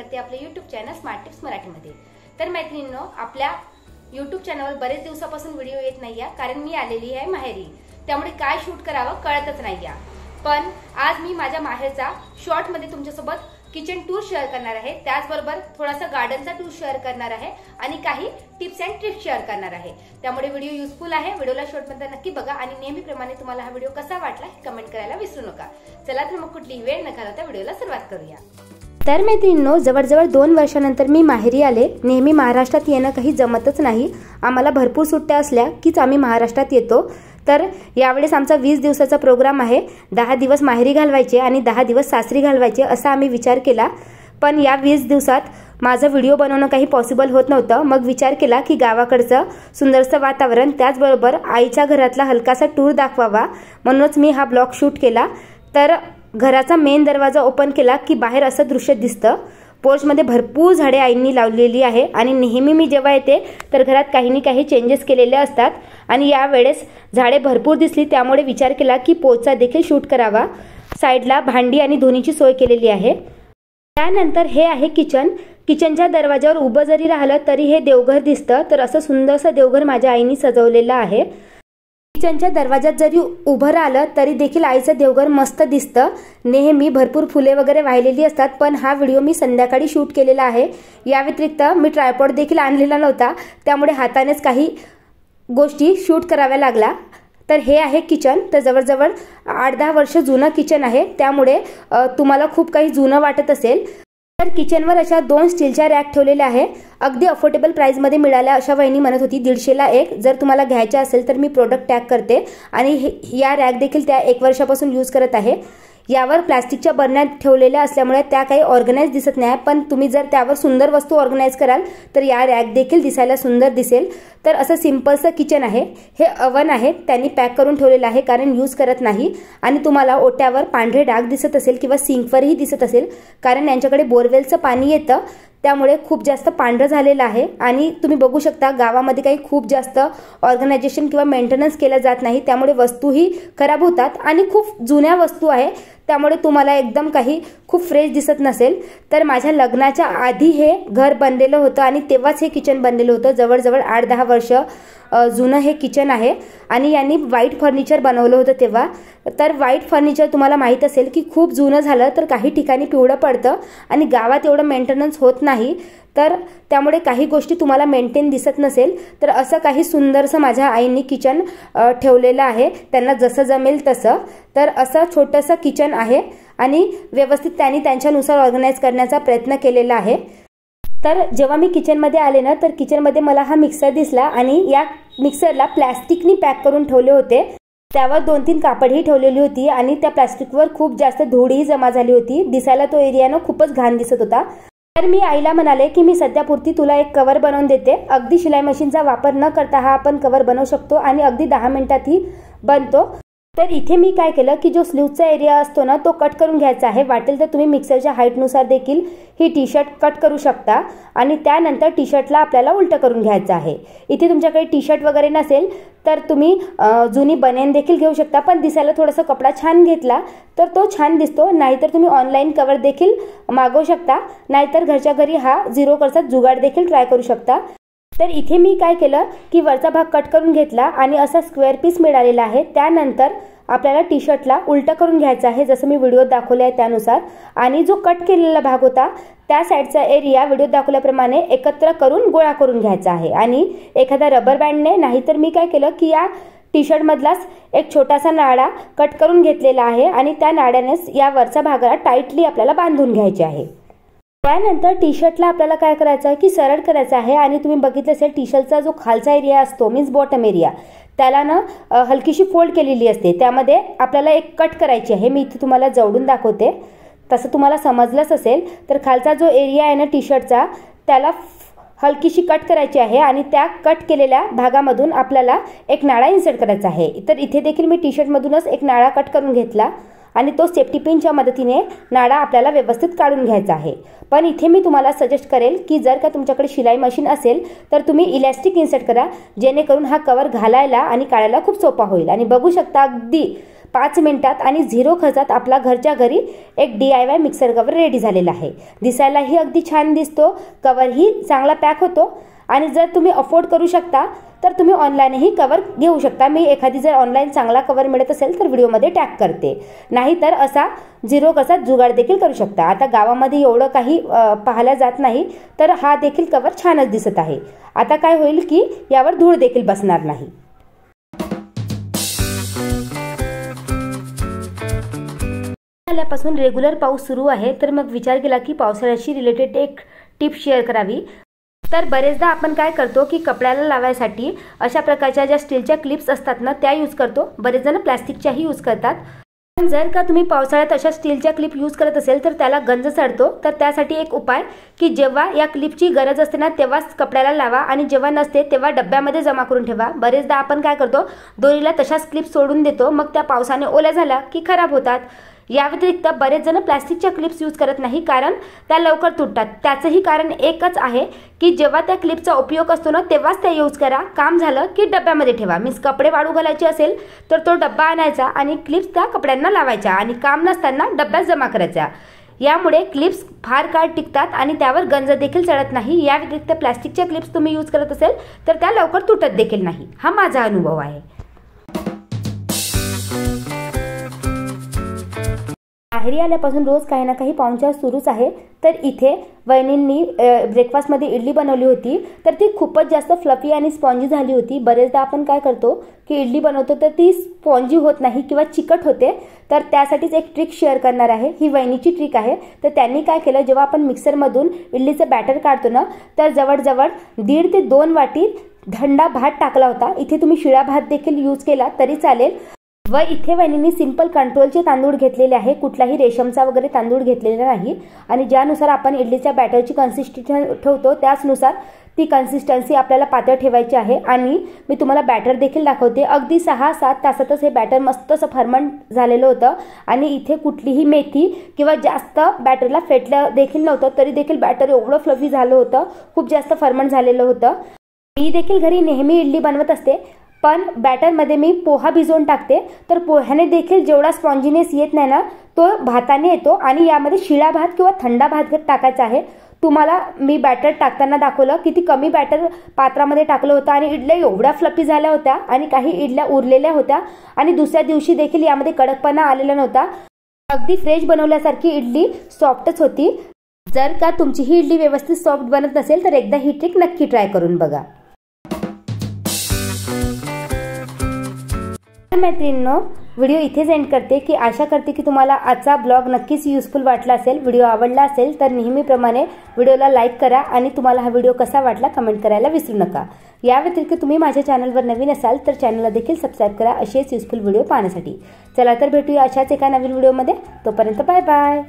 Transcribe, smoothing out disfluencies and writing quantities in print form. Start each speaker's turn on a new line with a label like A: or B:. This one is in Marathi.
A: करते आपल्या YouTube चॅनल स्मार्ट टिप्स मराठीमध्ये। तर मैत्रिणींनो, आपल्या YouTube चॅनलवर बरेच दिवसापासून व्हिडिओ येत नाहीये कारण मी आलेली आहे माहेरी, त्यामुळे काय शूट करावं कळतच नाहीये। पण आज मी माझ्या माहेरचा शॉर्ट मध्ये तुमच्यासोबत किचन टूर शेअर करणार आहे, त्याचबरोबर थोडासा गार्डनचा टूर शेअर करणार आहे आणि काही टिप्स अँड ट्रिक्स शेअर करणार आहे। त्यामुळे व्हिडिओ युजफुल आहे, व्हिडिओला शेवटपर्यंत नक्की बघा आणि नेहमीप्रमाणे तुम्हाला हा व्हिडिओ कसा वाटला हे कमेंट करायला विसरू नका। चला तर मग कुठलीही वेळ न घालवता व्हिडिओला सुरुवात करूया। तर मैत्रिणींनो, जवळजवळ 2 वर्षानंतर मी माहेरी आले। नेहमी महाराष्ट्रात येणं काही जमतच नाही, आम्हाला भरपूर सुट्ट्या असल्या कीच आम्ही महाराष्ट्रात येतो। तर यावेळेस आमचा 20 दिवसाचा प्रोग्राम आहे, 10 दिवस माहेरी घालवायचे आणि 10 दिवस सासरी घालवायचे असा आम्ही विचार केला। पण या 20 दिवसात माझं व्हिडिओ बनवणं काही पॉसिबल होत नव्हतं। मग विचार केला की गावाकडचं सुंदरसं वातावरण, त्याचबरोबर आईच्या घरातला हलकासा टूर दाखवावा, म्हणूनच मी हा ब्लॉग शूट केला। तर घराचा मेन दरवाजा ओपन केला की बाहेर असं दृश्य दिसतं। पोर्चमध्ये भरपूर झाडे आईंनी लावलेली आहे आणि नेहमी मी जेव्हा येते तर घरात काही ना काही चेंजेस केलेले असतात आणि यावेळेस झाडे भरपूर दिसली, त्यामुळे विचार केला की पोर्चचा देखील शूट करावा। साईडला भांडी आणि धुणीची सोय केलेली आहे। त्यानंतर हे आहे किचन। किचनच्या दरवाजावर उभं जरी राहिलं तरी हे देवघर दिसतं, तर असं सुंदरसं देवघर माझ्या आईने सजवलेलं आहे। किचनच्या दरवाजात जरी उभं राहिलं तरी देखील आईचं देवघर मस्त दिसतं। नेहमी भरपूर फुले वगैरे वाहिलेली असतात, पण हा व्हिडिओ मी संध्याकाळी शूट केलेला आहे। या व्यतिरिक्त मी ट्रायपॉड देखील आणलेला नव्हता, त्यामुळे हातानेच काही गोष्टी शूट कराव्या लागला। तर हे आहे किचन। तर जवळजवळ 8-10 वर्ष जुनं किचन आहे, त्यामुळे तुम्हाला खूप काही जुनं वाटत असेल। तर किचनवर अशा 2 स्टीलच्या रॅक ठेवलेल्या आहे, अगदी अफोर्डेबल प्राइसमध्ये मिळाल्या अशा वहिनी म्हणत होती, 150ला एक। जर तुम्हाला घ्यायच्या असेल तर मी प्रोडक्ट टॅग करते आणि या रॅक देखील त्या 1 वर्षापासून यूज करत आहे। यावर प्लास्टिकच्या बरण्या ठेवलेल्या असल्यामुळे त्या काही ऑर्गनाइज दिसत नाही, पण तुम्ही जर त्यावर सुंदर वस्तू ऑर्गनाइज कराल तर या रॅक देखील दिसायला सुंदर दिसेल। तर असं सिंपलचं किचन आहे। हे अवन आहे, त्यांनी पॅक करून ठेवलेलं आहे कारण यूज करत नाही। आणि तुम्हाला ओट्यावर पांढरे डाग दिसत असेल किंवा सिंकवरही दिसत असेल, कारण यांच्याकडे बोरवेलचं पाणी येतं, त्यामुळे खूप जास्त पांढरं झालेलं आहे। आणि तुम्ही बघू शकता गावामध्ये काही खूप जास्त ऑर्गनायझेशन किंवा मेंटेनन्स केलं जात नाही, त्यामुळे वस्तूही खराब होतात आणि खूप जुन्या वस्तू आहे, त्यामुळे तुम्हाला एकदम काही खूप फ्रेश दिसत नसेल। तर माझ्या लग्नाच्या आधी हे घर बनलेलं होतं आणि तेव्हाच हे किचन बनलेलं होतं। जवळजवळ 8-10 वर्ष जुनं हे किचन आहे आणि यांनी व्हाईट फर्निचर बनवलं होतं तेव्हा। तर व्हाईट फर्निचर तुम्हाला माहीत असेल की खूप जुनं झालं तर काही ठिकाणी पिवळं पडतं आणि गावात एवढं मेंटेनन्स होत नाही, तर त्यामुळे काही गोष्टी तुम्हाला मेंटेन दिसत नसेल। तर असं काही सुंदरसं माझ्या आईंनी किचन ठेवलेलं आहे, त्यांना जसं जमेल तसं। तर असं छोटंसं किचन आहे आणि व्यवस्थित त्यांनी त्यांच्यानुसार ऑर्गनाइज करण्याचा प्रयत्न केलेला आहे। तर जेव्हा मी किचनमध्ये आले ना, तर किचनमध्ये मला हा मिक्सर दिसला आणि या मिक्सरला प्लॅस्टिकनी पॅक करून ठेवले होते। त्यावर 2-3 कापडही ठेवलेली होती आणि त्या प्लॅस्टिकवर खूप जास्त धूळही जमा झाली होती, दिसायला तो एरिया ना खूपच घाण दिसत होता। तर मी आईला म्हणाले की मी सध्यापुरती तुला एक कवर बनवून देते, अगदी शिलाई मशीनचा वापर न करता हा आपण कवर बनवू शकतो आणि अगदी 10 मिनिटातही बनतो। तर इथे मी काय केलं की जो स्लीवचा एरिया असतो ना तो कट करून घ्यायचा आहे। वाटेल तर तुम्ही मिक्सरच्या हाईटनुसार देखील ही टी शर्ट कट करू शकता आणि त्यानंतर टी शर्टला आपल्याला उलटं करून घ्यायचं आहे। इथे तुमच्याकडे टी शर्ट वगैरे नसेल तर तुम्ही जुनी बनियन देखील घेऊ शकता, पण दिसायला थोडासा कपडा छान घेतला तर तो छान दिसतो। नाहीतर तुम्ही ऑनलाईन कवर देखील मागवू शकता, नाहीतर घरच्या घरी हा 0 खर्चात जुगाड देखील ट्राय करू शकता। तर इथे मी काय केलं की वरचा भाग कट करून घेतला आणि असा स्क्वेअर पीस मिळालेला आहे। त्यानंतर आपल्याला टी शर्टला उलटा करून घ्यायचा आहे, जसं मी व्हिडिओत दाखवले आहे त्यानुसार। आणि जो कट केलेला भाग होता त्या साईडचा एरिया व्हिडिओत दाखवल्याप्रमाणे एकत्र करून गोळा करून घ्यायचा आहे आणि एखादा रबर बँडने, नाहीतर मी काय केलं की या टी शर्ट मधलाच एक छोटासा नाडा कट करून घेतलेला आहे आणि त्या नाड्यानेच या वरचा भागाला टाईटली आपल्याला बांधून घ्यायचे आहे। त्यानंतर टी शर्टला आपल्याला काय करायचं आहे की सरळ करायचं आहे आणि तुम्ही बघितलं असेल टी शर्टचा जो खालचा एरिया असतो मीन्स बॉटम एरिया, त्याला ना हलकीशी फोल्ड केलेली असते, त्यामध्ये आपल्याला एक कट करायची आहे। मी इथे तुम्हाला जवळून दाखवते, तसं तुम्हाला समजलंच असेल। तर खालचा जो एरिया आहे ना टी शर्टचा त्याला हलकीशी कट करायची आहे आणि त्या कट केलेल्या भागामधून आपल्याला एक नाळा इन्सर्ट करायचा आहे। तर इथे देखील मी टी शर्टमधूनच एक नाळा कट करून घेतला आणि तो सेफ्टी पिनच्या मदतीने नाडा आपल्याला व्यवस्थित काढून घ्यायचा आहे। पण इथे मी तुम्हाला सजेस्ट करेल की जर का तुमच्याकडे शिलाई मशीन असेल तर तुम्ही इलास्टिक इन्सर्ट करा, जेणेकरून हा कवर घालायला आणि काढायला खूप सोपा होईल। आणि बघू शकता अगदी 5 मिनिटात आणि 0 खर्चात आपला घरच्या घरी एक DIY मिक्सर कव्हर रेडी झालेला आहे। दिसायलाही अगदी छान दिसतो, कव्हरही चांगला पॅक होतो आणि जर तुम्ही अफोर्ड करू शकता तर तुम्ही ऑनलाईनही कव्हर घेऊ शकता। मी एखादी जर ऑनलाईन चांगला कव्हर मिळत असेल तर व्हिडिओमध्ये टॅग करते, नाहीतर असा 0 खर्चात जुगाड देखील करू शकता। आता गावामध्ये एवढं काही पाहायला जात नाही, तर हा देखील कव्हर छानच दिसत आहे। आता काय होईल की यावर धूळ देखील बसणार नाही। आल्यापासून रेग्युलर पाऊस सुरू आहे, तर मग विचार केला की पावसाळ्याशी रिलेटेड एक टिप शेअर करावी। तर बरेचदा आपण काय करतो की कपड्याला लावायसाठी अशा प्रकारच्या ज्या स्टीलच्या क्लिप्स असतात ना त्या यूज करतो, बरेच जण प्लास्टिकच्याही यूज करतात। पण जर का तुम्ही पावसाळ्यात अशा स्टीलच्या क्लिप यूज करत असेल तर त्याला गंज चढतो। तर त्यासाठी एक उपाय की जेव्हा या क्लिपची गरज असते ना तेव्हाच कपड्याला लावा आणि जेव्हा नसते तेव्हा डब्यामध्ये जमा करून ठेवा। बरेचदा आपण काय करतो, दोरीला तशाच क्लिप सोडून देतो, मग त्या पावसाने ओल्या झाल्या की खराब होतात। या व्यतिरिक्त बरेच जण प्लास्टिकच्या क्लिप्स यूज करत नाही, कारण त्या लवकर तुटतात। त्याचंही कारण एकच आहे की जेव्हा त्या क्लिपचा उपयोग असतो ना तेव्हाच त्या यूज करा। काम झालं की डब्यामध्ये ठेवा। मीन्स कपडे वाळू घालायचे असेल तर तो डब्बा आणायचा आणि क्लिप्स त्या कपड्यांना लावायच्या आणि काम नसताना डब्यात जमा करायच्या। यामुळे क्लिप्स फार काळ टिकतात आणि त्यावर गंज देखील चढत नाही। या व्यतिरिक्त प्लास्टिकच्या क्लिप्स तुम्ही यूज करत असेल तर त्या लवकर तुटत देखील नाही। हा माझा अनुभव आहे। माहेरी आल्यापासून रोज काही ना काही पाहुणचार सुरूच आहे। तर इथे वहिनींनी ब्रेकफास्टमध्ये इडली बनवली होती, तर ती खूपच जास्त फ्लफी आणि स्पॉन्जी झाली होती। बरेचदा आपण काय करतो की इडली बनवतो तर ती स्पॉन्जी होत नाही किंवा चिकट होते, तर त्यासाठीच एक ट्रिक शेअर करणार आहे। ही वहिनीची ट्रिक आहे। तर त्यांनी काय केलं, जेव्हा आपण मिक्सरमधून इडलीचं बॅटर काढतो ना तर जवळजवळ 1.5 ते 2 वाटी थंडा भात टाकला होता। इथे तुम्ही शिळा भात देखील यूज केला तरी चालेल। व इथे वहिनींनी सिंपल कंट्रोलचे तांदूळ घेतलेले आहे, कुठलाही रेशमचा वगैरे तांदूळ घेतलेला नाही। आणि ज्यानुसार आपण इडलीच्या बॅटरची कन्सिस्टन्सी ठेवतो त्याचनुसार ती कन्सिस्टन्सी आपल्याला पातळ ठेवायची आहे। आणि मी तुम्हाला बॅटर देखील दाखवते। अगदी 6-7 तासातच हे बॅटर मस्त असं फर्मंट झालेलं होतं आणि इथे कुठलीही मेथी किंवा जास्त बॅटरला फेटलं देखील नव्हतं, तरी देखील बॅटर एवढं फ्लफी झालं होतं, खूप जास्त फर्मंट झालेलं होतं। मी देखील घरी नेहमी इडली बनवत असते, पण बॅटरमध्ये मी पोहा भिजवून टाकते, तर पोह्याने देखील जेवढा स्पॉन्जीनेस येत नाही ना तो भाताने येतो। आणि यामध्ये शिळा भात किंवा थंडा भात टाकायचा आहे। तुम्हाला मी बॅटर टाकताना दाखवलं किती कमी बॅटर पात्रामध्ये टाकलं होतं आणि इडल्या एवढ्या फ्लफी झाल्या होत्या आणि काही इडल्या उरलेल्या होत्या आणि दुसऱ्या दिवशी देखील यामध्ये कडकपणा आलेला नव्हता। अगदी फ्रेश बनवल्यासारखी इडली सॉफ्टच होती। जर का तुमची ही इडली व्यवस्थित सॉफ्ट बनत नसेल तर एकदा ही ट्रिक नक्की ट्राय करून बघा। मैत्रिणींनो, व्हिडिओ इथेच एंड करते की आशा करते की तुम्हाला आजचा ब्लॉग नक्कीच युजफुल वाटला असेल। व्हिडिओ आवडला असेल तर नेहमीप्रमाणे व्हिडिओला लाईक करा आणि तुम्हाला हा व्हिडिओ कसा वाटला कमेंट करायला विसरू नका। या व्यतिरिक्त तुम्ही माझ्या चॅनलवर नवीन असाल तर चॅनलला देखील सबस्क्राईब करा असेच युजफुल व्हिडिओ पाहण्यासाठी। चला तर भेटूया अशाच एका नवीन व्हिडिओमध्ये। तोपर्यंत बाय बाय।